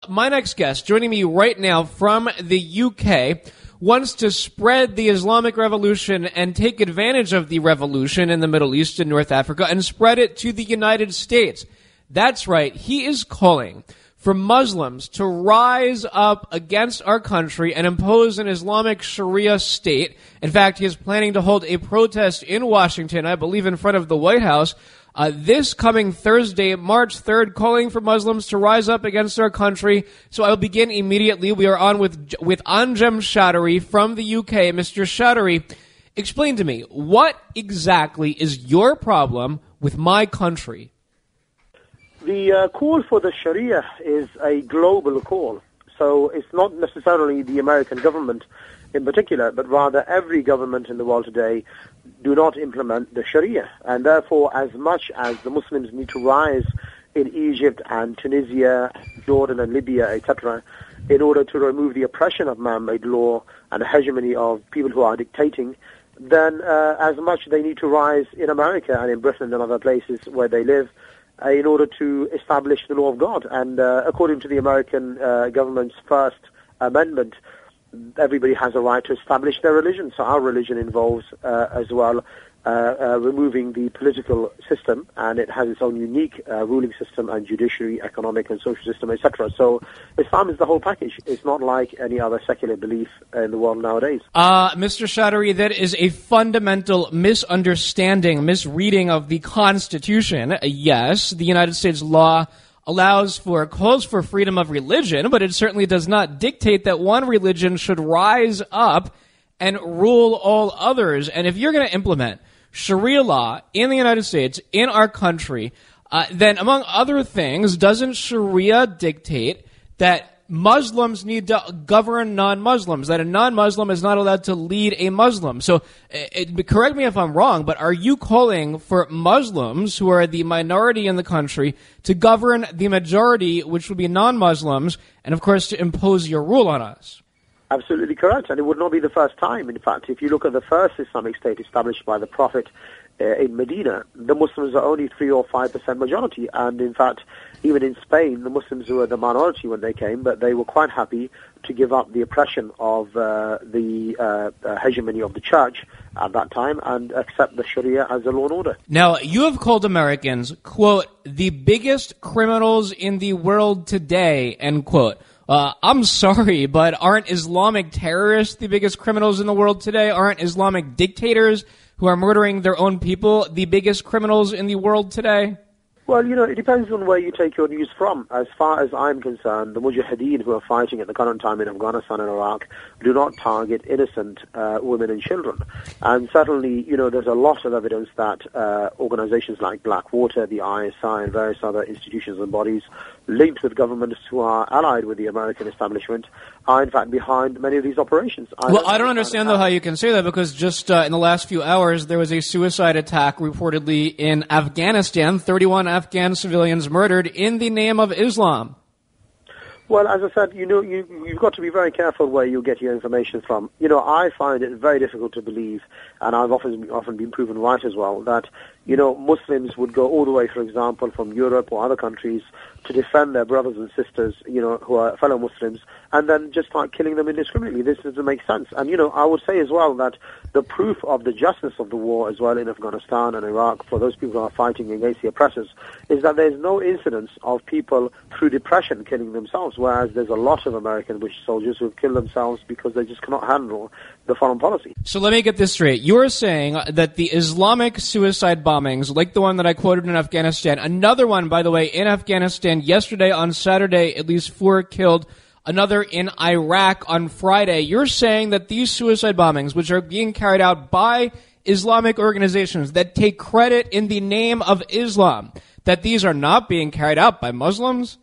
my next guest, joining me right now from the UK, wants to spread the Islamic revolution and take advantage of the revolution in the Middle East and North Africa and spread it to the United States. That's right. He is calling for Muslims to rise up against our country and impose an Islamic Sharia state. In fact, he is planning to hold a protest in Washington, I believe in front of the White House, this coming Thursday, March 3rd, calling for Muslims to rise up against our country. So I'll begin immediately. We are on with Anjem Choudary from the UK. Mr. Choudary, explain to me, what exactly is your problem with my country? The call for the Sharia is a global call. So it's not necessarily the American government in particular, but rather every government in the world today do not implement the Sharia. And therefore, as much as the Muslims need to rise in Egypt and Tunisia, Jordan and Libya, etc., in order to remove the oppression of man-made law and the hegemony of people who are dictating, then as much they need to rise in America and in Britain and other places where they live in order to establish the law of God. And according to the American government's First Amendment, everybody has a right to establish their religion. So our religion involves as well removing the political system, and it has its own unique ruling system and judiciary, economic and social system, etc. So Islam is the whole package. It's not like any other secular belief in the world nowadays. Mr. Choudary, that is a fundamental misunderstanding, misreading of the Constitution. Yes, the United States law calls for freedom of religion, but it certainly does not dictate that one religion should rise up and rule all others. And if you're going to implement Sharia law in the United States, in our country, then among other things, doesn't Sharia dictate that Muslims need to govern non-Muslims, that a non-Muslim is not allowed to lead a Muslim? So correct me if I'm wrong, but are you calling for Muslims, who are the minority in the country, to govern the majority, which would be non-Muslims, and of course to impose your rule on us? Absolutely correct, and it would not be the first time. In fact, if you look at the first Islamic state established by the Prophet in Medina, the Muslims are only 3 or 5% majority, and in fact, even in Spain, the Muslims were the minority when they came, but they were quite happy to give up the oppression of the hegemony of the church at that time and accept the Sharia as a law and order. Now, you have called Americans, quote, the biggest criminals in the world today, end quote. I'm sorry, but aren't Islamic terrorists the biggest criminals in the world today? Aren't Islamic dictators who are murdering their own people the biggest criminals in the world today? Well, it depends on where you take your news from. As far as I'm concerned, the Mujahideen who are fighting at the current time in Afghanistan and Iraq do not target innocent women and children. And certainly, there's a lot of evidence that organizations like Blackwater, the ISI, and various other institutions and bodies linked with governments who are allied with the American establishment are in fact behind many of these operations. I don't understand, though, how you can say that, because just in the last few hours there was a suicide attack reportedly in Afghanistan, 31 Afghan civilians murdered in the name of Islam. Well, as I said, you've got to be very careful where you get your information from. I find it very difficult to believe, and I've often been proven right as well, that, Muslims would go all the way, for example, from Europe or other countries to defend their brothers and sisters, who are fellow Muslims, and then just start killing them indiscriminately. This doesn't make sense. And, I would say as well that the proof of the justice of the war as well in Afghanistan and Iraq for those people who are fighting against the oppressors is that there's no incidence of people through depression killing themselves, whereas there's a lot of American British soldiers who have killed themselves because they just cannot handle the foreign policy. So let me get this straight. You're saying that the Islamic suicide bombings, like the one that I quoted in Afghanistan, another one, by the way, in Afghanistan yesterday on Saturday, at least 4 killed, another in Iraq on Friday. You're saying that these suicide bombings, which are being carried out by Islamic organizations that take credit in the name of Islam, that these are not being carried out by Muslims?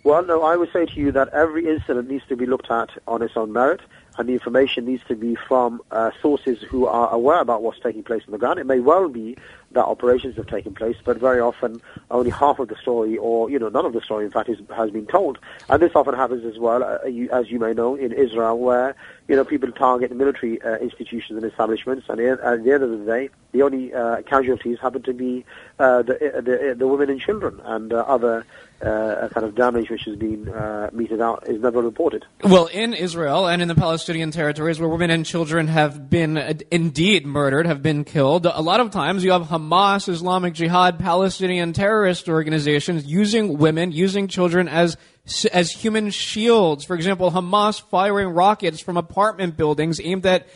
Well, no, I would say to you that every incident needs to be looked at on its own merit, and the information needs to be from sources who are aware about what's taking place on the ground. It may well be that operations have taken place, but very often only half of the story, or none of the story, in fact, has been told. And this often happens as well, as you may know, in Israel, where people target military institutions and establishments, and at the end of the day, The only casualties happen to be the women and children, and other kind of damage which has been meted out is never reported. Well, in Israel and in the Palestinian territories where women and children have been indeed murdered, have been killed, a lot of times you have Hamas, Islamic Jihad, Palestinian terrorist organizations using women, using children as human shields. For example, Hamas firing rockets from apartment buildings aimed at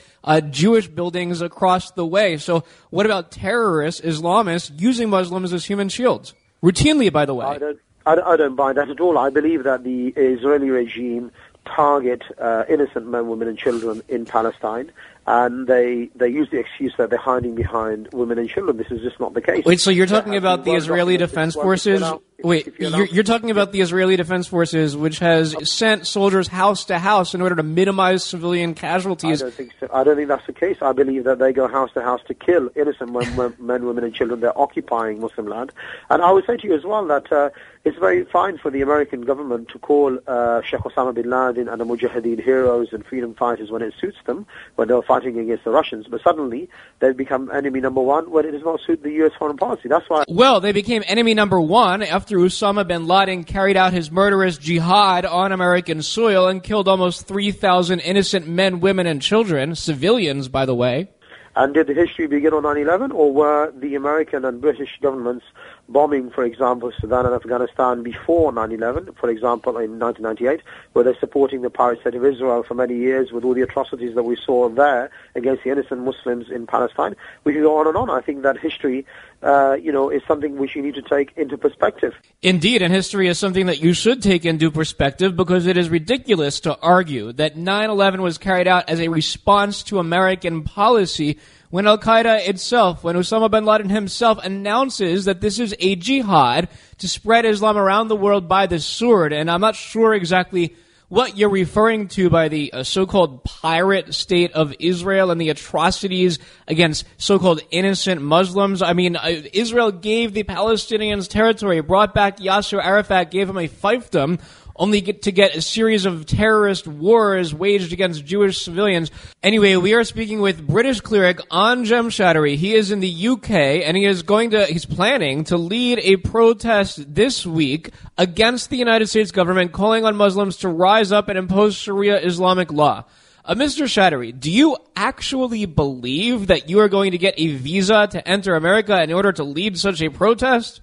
Jewish buildings across the way. So what about terrorists, Islamists, using Muslims as human shields? Routinely, by the way. I don't buy that at all. I believe that the Israeli regime target innocent men, women and children in Palestine, and they use the excuse that they're hiding behind women and children. This is just not the case. Wait, so you're talking about the Israeli Defense Forces? Wait, you're talking about the Israeli Defense Forces, which has sent soldiers house to house in order to minimize civilian casualties. I don't think so. I don't think that's the case. I believe that they go house to house to kill innocent men, women and children. They're occupying Muslim land. And I would say to you as well that it's very fine for the American government to call Sheikh Osama bin Laden and the Mujahideen heroes and freedom fighters when it suits them, when they're fighting against the Russians. But suddenly, they've become enemy number one when it does not suit the U.S. foreign policy. That's why. Well, they became enemy number one after Osama bin Laden carried out his murderous jihad on American soil and killed almost 3,000 innocent men, women, and children, civilians, by the way. And did the history begin on 9/11, or were the American and British governments bombing, for example, Sudan and Afghanistan before 9/11, for example, in 1998, were they supporting the pirate state of Israel for many years with all the atrocities that we saw there against the innocent Muslims in Palestine? We can go on and on. I think that history, is something which you need to take into perspective. Indeed, and history is something that you should take into perspective because it is ridiculous to argue that 9/11 was carried out as a response to American policy when Al-Qaeda itself, when Osama bin Laden himself announces that this is a jihad to spread Islam around the world by the sword. And I'm not sure exactly what you're referring to by the so-called pirate state of Israel and the atrocities against so-called innocent Muslims. I mean, Israel gave the Palestinians territory, brought back Yasser Arafat, gave him a fiefdom, only to get a series of terrorist wars waged against Jewish civilians. Anyway, we are speaking with British cleric Anjem Choudary. He is in the UK, and he's planning to lead a protest this week against the United States government, calling on Muslims to rise up and impose Sharia Islamic law. Mr. Choudary, do you actually believe that you are going to get a visa to enter America in order to lead such a protest?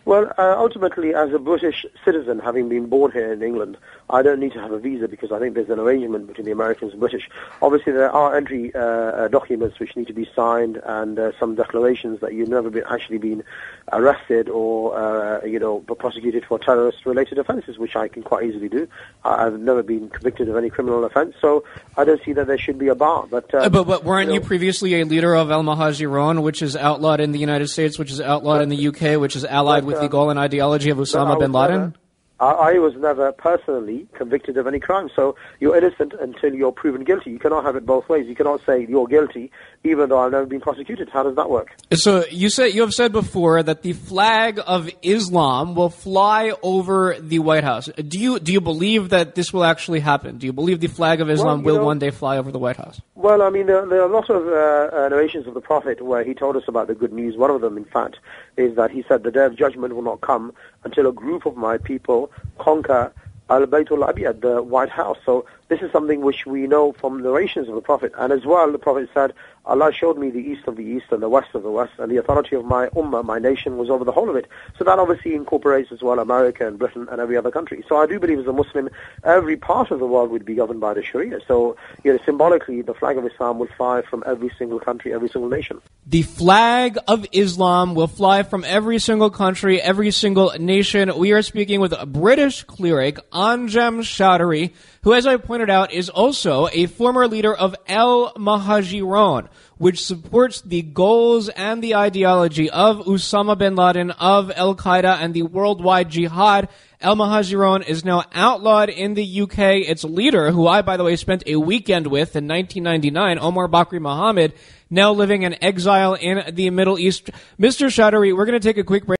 Well, ultimately, as a British citizen, having been born here in England, I don't need to have a visa because I think there's an arrangement between the Americans and British. Obviously, there are entry documents which need to be signed and some declarations that you've never actually been arrested or, prosecuted for terrorist-related offences, which I can quite easily do. I've never been convicted of any criminal offence, so I don't see that there should be a bar. But weren't you previously a leader of al-Muhajiroun, which is outlawed in the United States, which is outlawed in the UK, which is allied with the goal and ideology of Osama bin Laden? I was never personally convicted of any crime, so you're innocent until you're proven guilty. You cannot have it both ways. You cannot say you're guilty even though I've never been prosecuted. How does that work? So you have said before that the flag of Islam will fly over the White House. Do you believe that this will actually happen? Do you believe the flag of Islam will one day fly over the White House? Well, I mean, there are a lot of narrations of the Prophet where he told us about the good news. One of them, in fact, is that he said the day of judgment will not come until a group of my people conquer Al-Baytul Abiyad, the White House. So this is something which we know from narrations of the Prophet. And as well, the Prophet said, Allah showed me the east of the east and the west of the west, and the authority of my ummah, my nation, was over the whole of it. So that obviously incorporates as well America and Britain and every other country. So I do believe as a Muslim, every part of the world would be governed by the Sharia. So, symbolically, the flag of Islam will fly from every single country, every single nation. The flag of Islam will fly from every single country, every single nation. We are speaking with a British cleric, Anjem Choudary, who, as I pointed out, is also a former leader of al-Muhajiroun, which supports the goals and the ideology of Osama bin Laden, of Al-Qaeda, and the worldwide jihad. Al-Muhajiroun is now outlawed in the UK. Its leader, who I, by the way, spent a weekend with in 1999, Omar Bakri Mohammed, now living in exile in the Middle East. Mr. Choudary, we're going to take a quick break.